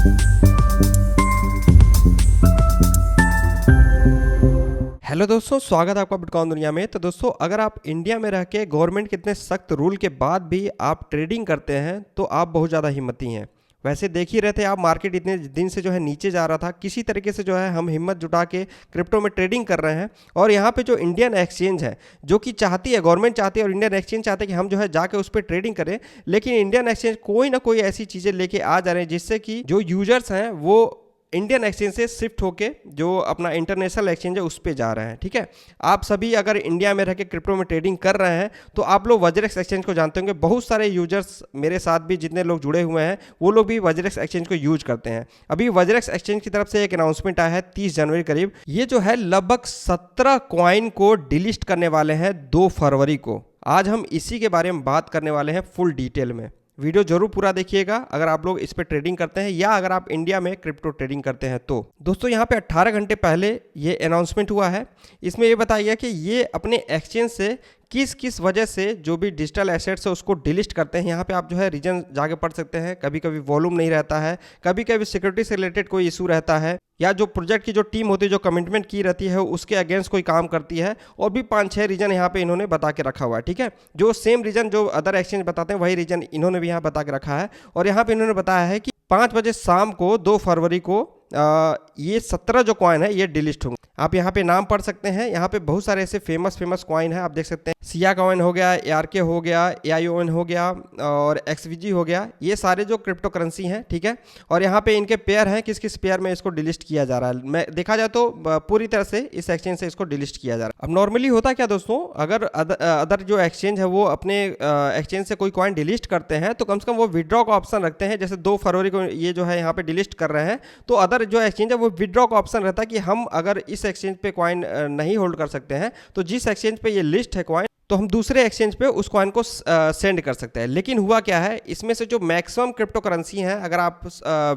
Hello दोस्तों, स्वागत है आपका बिटकॉइन दुनिया में। तो दोस्तों, अगर आप इंडिया में रह के गवर्नमेंट के इतने सख्त रूल के बाद भी आप ट्रेडिंग करते हैं तो आप बहुत ज़्यादा हिम्मती हैं। वैसे देख ही रहे थे आप, मार्केट इतने दिन से जो है नीचे जा रहा था, किसी तरीके से जो है हम हिम्मत जुटा के क्रिप्टो में ट्रेडिंग कर रहे हैं। और यहाँ पे जो इंडियन एक्सचेंज है, जो कि चाहती है, गवर्नमेंट चाहती है और इंडियन एक्सचेंज चाहते हैं कि हम जो है जाके उस पर ट्रेडिंग करें, लेकिन इंडियन एक्सचेंज कोई ना कोई ऐसी चीज़ें लेके आ जा रहे हैं जिससे कि जो यूजर्स हैं वो इंडियन एक्सचेंज से शिफ्ट होके जो अपना इंटरनेशनल एक्सचेंज है उस पे जा रहे हैं। ठीक है, आप सभी अगर इंडिया में रह के क्रिप्टो में ट्रेडिंग कर रहे हैं तो आप लोग वज्रेक्स एक्सचेंज को जानते होंगे। बहुत सारे यूजर्स मेरे साथ भी जितने लोग जुड़े हुए हैं वो लोग भी वज्रेक्स एक्सचेंज को यूज करते हैं। अभी वज्रेक्स एक्सचेंज की तरफ से एक अनाउंसमेंट आया है 30 जनवरी करीब। ये जो है लगभग 17 कॉइन को डिलिस्ट करने वाले हैं 2 फरवरी को। आज हम इसी के बारे में बात करने वाले हैं फुल डिटेल में। वीडियो जरूर पूरा देखिएगा अगर आप लोग इस पे ट्रेडिंग करते हैं या अगर आप इंडिया में क्रिप्टो ट्रेडिंग करते हैं तो। दोस्तों, यहाँ पे 18 घंटे पहले ये अनाउंसमेंट हुआ है। इसमें ये बताया गया कि ये अपने एक्सचेंज से किस किस वजह से जो भी डिजिटल एसेट्स है उसको डिलिस्ट करते हैं। यहाँ पे आप जो है रीजन जाके पढ़ सकते हैं। कभी कभी वॉल्यूम नहीं रहता है, कभी कभी सिक्योरिटी से रिलेटेड कोई इशू रहता है, या जो प्रोजेक्ट की जो टीम होती है जो कमिटमेंट की रहती है उसके अगेंस्ट कोई काम करती है। और भी 5-6 रीजन यहाँ पे इन्होंने बता के रखा हुआ है। ठीक है, जो सेम रीजन जो अदर एक्सचेंज बताते हैं वही रीजन इन्होंने भी यहाँ बता के रखा है। और यहाँ पे इन्होंने बताया है कि 5 बजे शाम को 2 फरवरी को ये 17 जो कॉइन है ये डिलिस्ट होंगे। आप यहाँ पे नाम पढ़ सकते हैं। यहाँ पे बहुत सारे ऐसे फेमस कॉइन है, आप देख सकते हैं। सिया कॉइन हो गया, ARK हो गया, AION हो गया और XVG हो गया। ये सारे जो क्रिप्टो करेंसी हैं, ठीक है। और यहाँ पे इनके पेयर हैं, किस किस पेयर में इसको डिलिस्ट किया जा रहा है। मैं देखा जाए तो पूरी तरह से इस एक्सचेंज से इसको डिलिस्ट किया जा रहा है। अब नॉर्मली होता क्या दोस्तों, अगर अदर जो एक्सचेंज है वो अपने एक्सचेंज से कोई कॉइन डिलिस्ट करते हैं तो कम से कम वो विड्रॉ का ऑप्शन रखते हैं। जैसे 2 फरवरी को ये जो है यहाँ पे डिलिस्ट कर रहे हैं तो अदर जो एक्सचेंज है वो विड्रॉ का ऑप्शन रहता है कि हम अगर इस एक्सचेंज पे कॉइन नहीं होल्ड कर सकते हैं तो जिस एक्सचेंज पे ये लिस्ट है कॉइन तो हम दूसरे एक्सचेंज पे उस कॉइन को सेंड कर सकते हैं। लेकिन हुआ क्या है, इसमें से जो मैक्सिमम क्रिप्टो करेंसी हैं अगर आप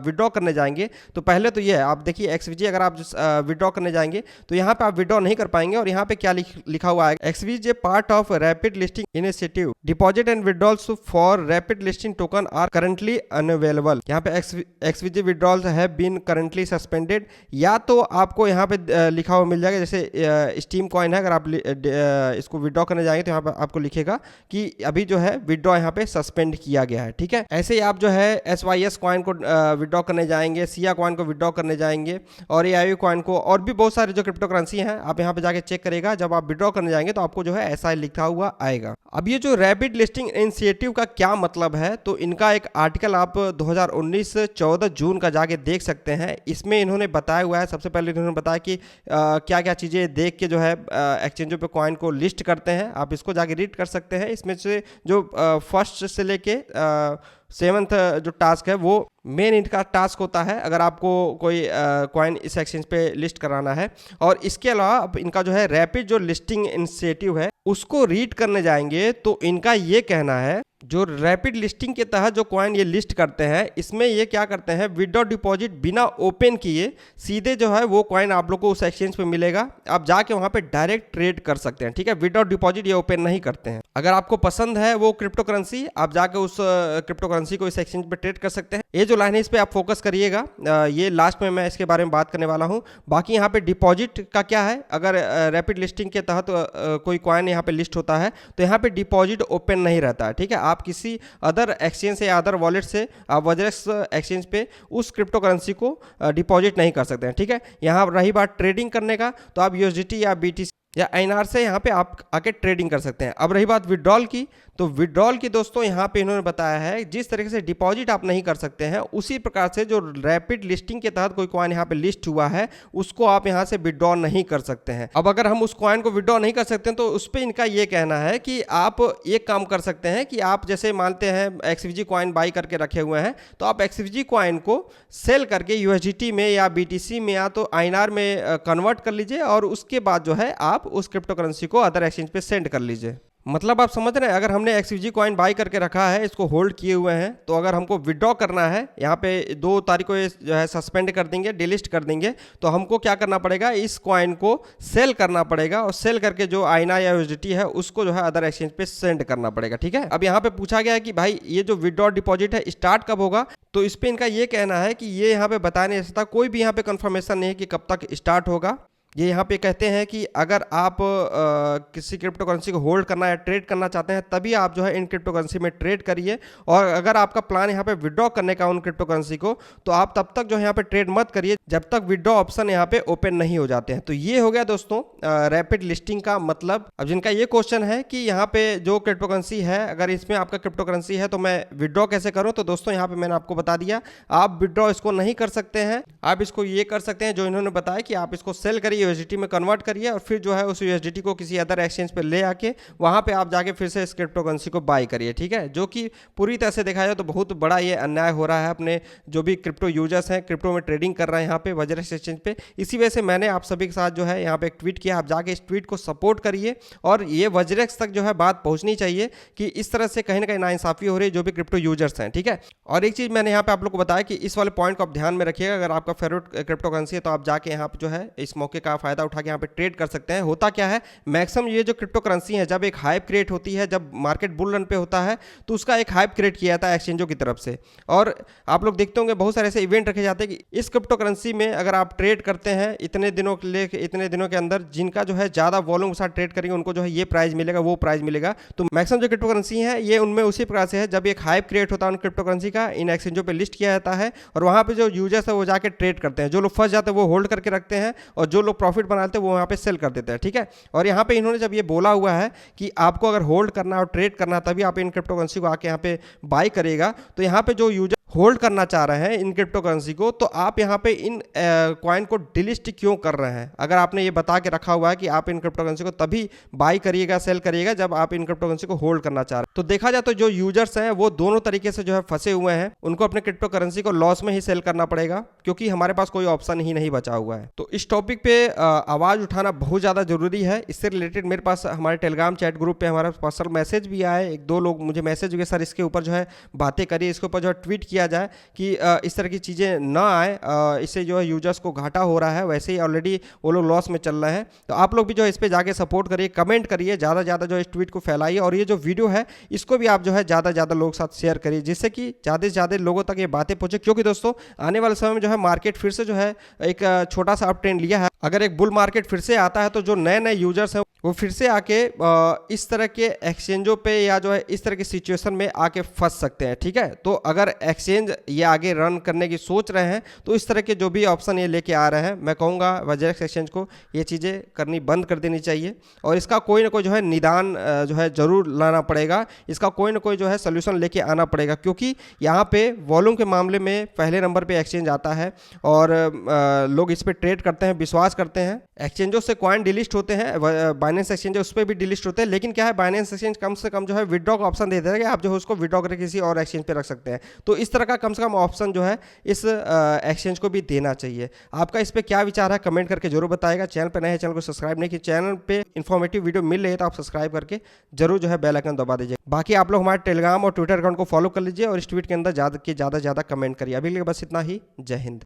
विड्रॉ करने जाएंगे तो पहले तो ये है, आप देखिए XVG अगर आप विड्रॉ करने जाएंगे तो यहाँ पे आप विड्रॉ नहीं कर पाएंगे। और यहाँ पे क्या लिखा हुआ है, XVG part of rapid listing initiative, deposit and withdrawals for rapid listing token are currently unavailable. यहाँ पे XVG withdrawals have been currently suspended. या तो आपको यहाँ पे लिखा हुआ मिल जाएगा, जैसे स्टीम कॉइन है, अगर आप इसको विड्रॉ करने जाएंगे तो यहाँ पे आपको लिखेगा कि अभी जो है विड्रॉ यहाँ पे सस्पेंड किया गया है। ठीक है, ऐसे ही आप जो है SYS कॉइन को विड्रॉ करने जाएंगे, सिया कॉइन को विड्रॉ करने जाएंगे और AIO कॉइन को, और भी बहुत सारे जो क्रिप्टो करेंसी हैं आप यहाँ पे जाके चेक करेगा। जब आप विड्रॉ करने जाएंगे तो आपको जो है ऐसा लिखा हुआ आएगा। अब ये जो रैपिड लिस्टिंग इनिशिएटिव का क्या मतलब है, तो इनका एक आर्टिकल आप 2019 14 जून का जाके देख सकते हैं। इसमें इन्होंने बताया हुआ है, सबसे पहले इन्होंने बताया कि क्या क्या चीज़ें देख के जो है एक्सचेंजों पे कॉइन को लिस्ट करते हैं। आप इसको जाके रीड कर सकते हैं। इसमें से जो फर्स्ट से लेके 7th जो टास्क है वो मेन इनका टास्क होता है, अगर आपको कोई कॉइन इस एक्सचेंज पे लिस्ट कराना है। और इसके अलावा अब इनका जो है रैपिड जो लिस्टिंग इनिशिएटिव है उसको रीड करने जाएंगे तो इनका ये कहना है, जो रैपिड लिस्टिंग के तहत जो कॉइन ये लिस्ट करते हैं इसमें ये क्या करते हैं, विड्रॉ डिपॉजिट बिना ओपन किए सीधे जो है वो कॉइन आप लोग को उस एक्सचेंज पे मिलेगा। आप जाके वहां पे डायरेक्ट ट्रेड कर सकते हैं। ठीक है, विड्रॉ डिपॉजिट ये ओपन नहीं करते हैं। अगर आपको पसंद है वो क्रिप्टो करेंसी, आप जाके उस क्रिप्टो करेंसी को इस एक्सचेंज पे ट्रेड कर सकते हैं। ये जो लाइन है इस पे आप फोकस करिएगा, ये लास्ट में मैं इसके बारे में बात करने वाला हूँ। बाकी यहाँ पे डिपॉजिट का क्या है, अगर रैपिड लिस्टिंग के तहत कोई कॉइन यहाँ पे लिस्ट होता है तो यहाँ पे डिपॉजिट ओपन नहीं रहता है। ठीक है, आप किसी अदर एक्सचेंज से या अदर वॉलेट से आप वज्रेक्स एक्सचेंज पे उस क्रिप्टो करेंसी को डिपॉजिट नहीं कर सकते हैं। ठीक है, यहाँ रही बात ट्रेडिंग करने का तो आप USDT या BTC या INR से यहाँ पे आप आके ट्रेडिंग कर सकते हैं। अब रही बात विड्रॉल की, तो विड्रॉल की दोस्तों यहाँ पे इन्होंने बताया है जिस तरीके से डिपॉजिट आप नहीं कर सकते हैं उसी प्रकार से जो रैपिड लिस्टिंग के तहत कोई कॉइन यहाँ पे लिस्ट हुआ है उसको आप यहाँ से विड्रॉ नहीं कर सकते हैं। अब अगर हम उस कॉइन को विड्रॉ नहीं कर सकते हैं तो उस पर इनका ये कहना है कि आप एक काम कर सकते हैं कि आप जैसे मानते हैं XVG कॉइन बाई करके रखे हुए हैं तो आप XVG कॉइन को सेल करके USDT में या BTC में या तो INR में कन्वर्ट कर लीजिए और उसके बाद जो है आप उस क्रिप्टो करेंसी को अदर एक्सचेंज पे सेंड कर लीजिए। मतलब आप समझ रहे हैं, अगर हमने XUG कॉइन बाई करके रखा है, इसको होल्ड किए हुए हैं, तो अगर हमको विड्रॉ करना है, यहाँ पे 2 तारीख को ये जो है सस्पेंड कर देंगे, डिलिस्ट कर देंगे, तो हमको क्या करना पड़ेगा, इस कॉइन को सेल करना पड़ेगा और सेल करके जो आईना या USDT है उसको जो है अदर एक्सचेंज पे सेंड करना पड़ेगा। ठीक है, अब यहाँ पे पूछा गया है कि भाई ये जो विड्रॉ डिपॉजिट है स्टार्ट कब होगा, तो इस पे इनका ये कहना है कि ये यहाँ पे बता नहीं सकता, कोई भी यहाँ पे कंफर्मेशन नहीं है कि कब तक स्टार्ट होगा। ये यहाँ पे कहते हैं कि अगर आप किसी क्रिप्टो करेंसी को होल्ड करना या ट्रेड करना चाहते हैं तभी आप जो है इन क्रिप्टो करेंसी में ट्रेड करिए, और अगर आपका प्लान यहाँ पे विड्रॉ करने का उन क्रिप्टो करेंसी को, तो आप तब तक जो है यहाँ पे ट्रेड मत करिए जब तक विड्रॉ ऑप्शन यहाँ पे ओपन नहीं हो जाते हैं। तो ये हो गया दोस्तों रैपिड लिस्टिंग का मतलब। अब जिनका ये क्वेश्चन है कि यहाँ पे जो क्रिप्टो करेंसी है, अगर इसमें आपका क्रिप्टो करेंसी है तो मैं विड्रॉ कैसे करूँ, तो दोस्तों यहाँ पे मैंने आपको बता दिया, आप विड्रॉ इसको नहीं कर सकते हैं। आप इसको ये कर सकते हैं जो इन्होंने बताया कि आप इसको सेल करिए, USDT में कन्वर्ट करिए और फिर जो है उस USDT को किसी अदर एक्सचेंज पे ले आके वहां पे आप जाके फिर से इस क्रिप्टो करेंसी को बाय करिए। ठीक है, जो कि पूरी तरह से देखा जाए तो बहुत बड़ा ये अन्याय हो रहा है अपने जो भी क्रिप्टो यूजर्स हैं, क्रिप्टो में ट्रेडिंग कर रहे हैं यहाँ पे वज्रेक्स एक्सचेंज पे। इसी वजह से मैंने आप सभी के साथ जो है यहाँ पे एक ट्वीट किया, आप जाके इस ट्वीट को सपोर्ट करिए और ये वज्रेक्स तक जो है बात पहुंचनी चाहिए कि इस तरह से कहीं ना कहीं नाइंसाफी हो रही है जो भी क्रिप्टो यूजर्स हैं। ठीक है, और एक चीज मैंने यहाँ पे आप लोग को बताया कि इस वाले पॉइंट को आप ध्यान में रखिएगा, अगर आपका फेवरेट क्रिप्टो करेंसी है तो आप जाके यहाँ पे जो है इस मौके का फायदा उठा के यहाँ पे ट्रेड कर सकते हैं। होता क्या है, मैक्सिमम ये जो क्रिप्टो करेंसी है, जब एक हाइप क्रिएट होती है, जब मार्केट बुल रन पे होता है तो उसका एक हाइप क्रिएट किया जाता है एक्सचेंजों की तरफ से, और आप लोग देखते होंगे बहुत सारे ऐसे इवेंट रखे जाते हैं कि इस क्रिप्टो करेंसी में अगर आप ट्रेड करते हैं इतने दिनों के अंदर, जिनका जो है ज्यादा वॉल्यूम के साथ ट्रेड करेंगे उनको जो है ये प्राइस मिलेगा, वो प्राइस मिलेगा। तो मैक्सिमम जो क्रिप्टो करेंसी है ये उनमें उसी प्रकार से है, जब एक हाइप क्रिएट होता है उन क्रिप्टो करेंसी का, इन एक्सचेंजों पे लिस्ट किया जाता है और वहां पे जो यूजर्स है वो जाके ट्रेड करते हैं, जो लोग फंस जाते हैं वो होल्ड करके रखते हैं और जो लोग प्रॉफिट बनाते हैं वो वहां पे सेल कर देते हैं। ठीक है, और यहाँ पे इन्होंने जब ये बोला हुआ है कि आपको अगर होल्ड करना और ट्रेड करना तभी आप इन क्रिप्टो करेंसी को आके यहाँ पे बाय करेगा, तो यहाँ पे जो यूजर होल्ड करना चाह रहे हैं इन क्रिप्टो करेंसी को, तो आप यहाँ पे इन कॉइन को डिलिस्ट क्यों कर रहे हैं, अगर आपने ये बता के रखा हुआ है कि आप इन क्रिप्टो करेंसी को तभी बाय करिएगा, सेल करिएगा जब आप इन क्रिप्टो करेंसी को होल्ड करना चाह रहे हैं। तो देखा जाए तो जो यूजर्स हैं वो दोनों तरीके से जो है फंसे हुए हैं, उनको अपने क्रिप्टो करेंसी को लॉस में ही सेल करना पड़ेगा क्योंकि हमारे पास कोई ऑप्शन ही नहीं बचा हुआ है। तो इस टॉपिक पे आवाज उठाना बहुत ज्यादा जरूरी है। इससे रिलेटेड मेरे पास हमारे टेलीग्राम चैट ग्रुप पे हमारा पर्सनल मैसेज भी आया है, 1-2 लोग मुझे मैसेज हुए, सर इसके ऊपर जो है बातें करिए, इसके ऊपर जो है ट्वीट किया जाए कि इस तरह की चीज़ें ना आए, इससे जो है यूजर्स को घाटा हो रहा है, वैसे ही ऑलरेडी वो लोग लॉस में चल रहे हैं। तो आप लोग भी जो है इस पर जाके सपोर्ट करिए, कमेंट करिए, ज़्यादा से ज़्यादा जो इस ट्वीट को फैलाइए और ये जो वीडियो है इसको भी आप जो है ज़्यादा से ज़्यादा लोगों के साथ शेयर करिए, जिससे कि ज़्यादा से ज़्यादा लोगों तक ये बातें पहुँचे। क्योंकि दोस्तों आने वाले समय में जो है मार्केट फिर से जो है एक छोटा सा अप ट्रेंड लिया है, अगर एक बुल मार्केट फिर से आता है तो जो नए नए यूजर्स हैं वो फिर से आके इस तरह के एक्सचेंजों पे या जो है इस तरह की सिचुएशन में आके फंस सकते हैं। ठीक है, तो अगर एक्सचेंज ये आगे रन करने की सोच रहे हैं तो इस तरह के जो भी ऑप्शन ये लेके आ रहे हैं, मैं कहूँगा वज्रेक्स एक्सचेंज को ये चीज़ें करनी बंद कर देनी चाहिए और इसका कोई ना कोई जो है निदान जो है जरूर लाना पड़ेगा, इसका कोई ना कोई जो है सोल्यूशन लेके आना पड़ेगा, क्योंकि यहाँ पे वॉल्यूम के मामले में पहले नंबर पे एक्सचेंज आता है और लोग इस पर ट्रेड करते हैं, विश्वास करते हैं। एक्सचेंजों से कॉइन डिलिस्ट होते हैं, बाइनेंस एक्सचेंज उस पर भी डिलिस्ट होते हैं, लेकिन क्या है बाइनेंस एक्सचेंज कम से कम जो है विड्रॉ का ऑप्शन दे देता है कि आप जो है उसको विड्रॉ करके किसी और एक्सचेंज पे रख सकते हैं। तो इस तरह का कम से कम ऑप्शन जो है इस एक्सचेंज को भी देना चाहिए। आपका इस पर क्या विचार है कमेंट करके जरूर बताएगा। चैनल पर नए हैं, चैनल को सब्सक्राइब नहीं किया, चैनल पे इन्फॉर्मेटिव वीडियो मिल रही है तो आप सब्सक्राइब करके जरूर जो है बेल आइकन दबा दीजिए। बाकी आप लोग हमारे टेलीग्राम और ट्विटर अकाउंट को फॉलो कर लीजिए और इस ट्वीट के अंदर ज़्यादा से ज़्यादा कमेंट करिए। अभी के लिए बस इतना ही। जय हिंद।